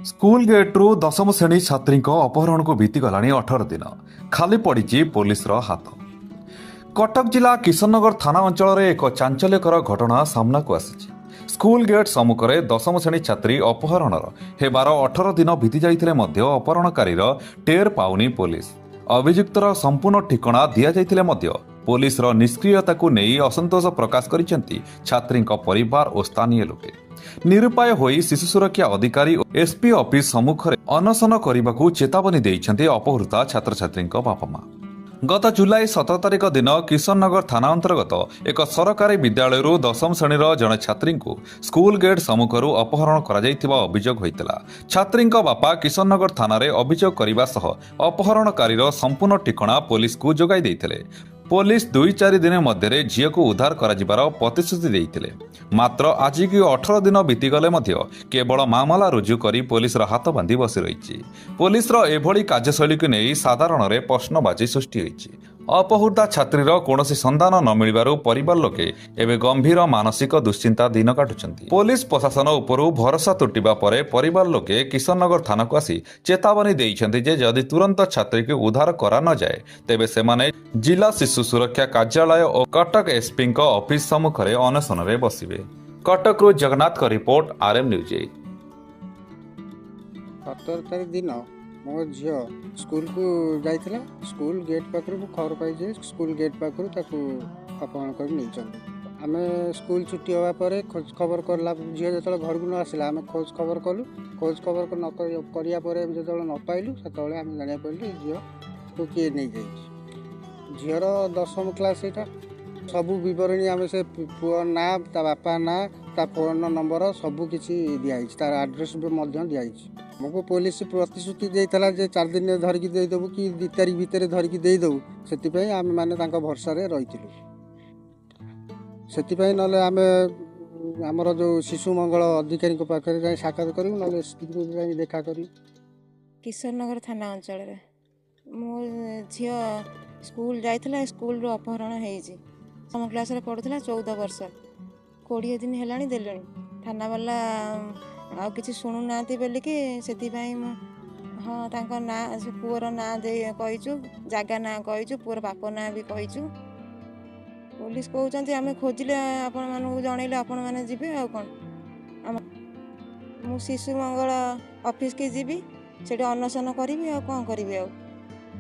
School गेट्रु दशम श्रेणी छात्री अपहरण को बीतीगला 18 दिन खाली पड़ी पुलिस हाथ। कटक जिला किशननगर थाना अंचल एक चांचल्यकर घटना सामना को आसी। स्कूल गेट सम्मुखें दशम श्रेणी छात्री अपहरणर हेबार 18 दिन बीती जाइथिले मध्य अपहरणकारीर टेर पाउनी पुलिस। अभियुक्तर संपूर्ण ठिकणा दि जाइथिले मध्य पुलिस निष्क्रियता को नहीं असंतोष प्रकाश करिसेंती छात्री परिवार और स्थानीय लोके। निरुपाय होई शिशु सुरक्षा अधिकारी एसपी ऑफिस सम्मुखें अनशन करने को चेतावनी देइछन्ते अपहृता छात्र छात्री बापा माँ। गत जुलाई 17 तारिख दिन किशननगर थाना अंतर्गत एक सरकारी विद्यालय दशम श्रेणीर जड़े छात्री को स्कूल गेट सम्मुखर अपहरण कर अभियोग होता। छात्री बापा किशननगर थाना अभियोग करने सह अपहरणकारीर संपूर्ण ठिकणा पुलिस को जोगाई देइथिले। पुलिस 2-4 दिन मध्य झील को उद्धार कर प्रतिश्रुति देइथिले। मात्र आज की 18 दिन बीतीगले केवल मामला रुजु कर पुलिस हाथ बांधि बसी रही। पुलिस एभली कार्यशैली को नहीं साधारण प्रश्नबाची सृष्टि होइछि। अपहृता छात्रीर कौनसी संधान न मिलबारु परिवार लोके एवं गंभीर मानसिक दुश्चिंता दिन काटुछन्ति। पुलिस प्रशासन उपरु भरोसा तुटिबा परे परिवार लोके किशननगर थाना को आसी चेतावनी देइछन्ति जे जदि तुरंत छात्री को उद्धार करा न जाए तेबे सेमाने जिला शिशु सुरक्षा कार्यालय और कटक एसपी ऑफिस सम्मुखें अनशन में बसिबे। कटक जगन्नाथ का रिपोर्ट आरएम न्यूज। 17 तारीख दिन मो झी स्कूल को जाइथिला। स्कूल गेट पाखर खबर पाई स्कूल गेट पाखर अपहरण कर नहीं। आम स्कूल छुट्टी हवा पर खोज खबर करला झी जो घर को न आसला आम खोज खबर कलु। खोज खबर न जो न पाइलु से आम जाना पड़े झी को किए नहीं जाइए। झीर 10वीं क्लास यहाँ सबू बरणी आम से पुओ ना ता बापा ना ता फोन नंबर सबू किसी दिखाई तार आड्रेस भी दिखाई। आमको पुलिस प्रतिश्रुति देता जे 4 दिन धरिकी देदेबू कि 2 तारीख भितर धरिकी देदेबू से आम मैंने भरसा रही। से ना आम आमर जो शिशु मंगल अधिकारी पाखे जाए साक्षात करूँ ना एसपी देखा कर। किशननगर थाना अंचल मो झी स्कूल जाइथिला। स्कूल रो अपहरण होइछि। सम क्लास रे पढ़ुथिला 14 वर्ष 20 दिन हेलाणी देलेणी। थाना वाला आ किछि सुनु नांती बोलिकी सेतिपाई हाँ तांका ना पुअर ना दे कहिछु जागा ना कहिछु पुअर बाप ना भी कहिछु। पुलिस कहउचंती आमे खोजिले आपण मानू जणैले आपण माने जिबे आ कोन। मु शिशु मंगल ऑफिस के जीबी सेठी अनशन करिवि आ कोन करिवि आ।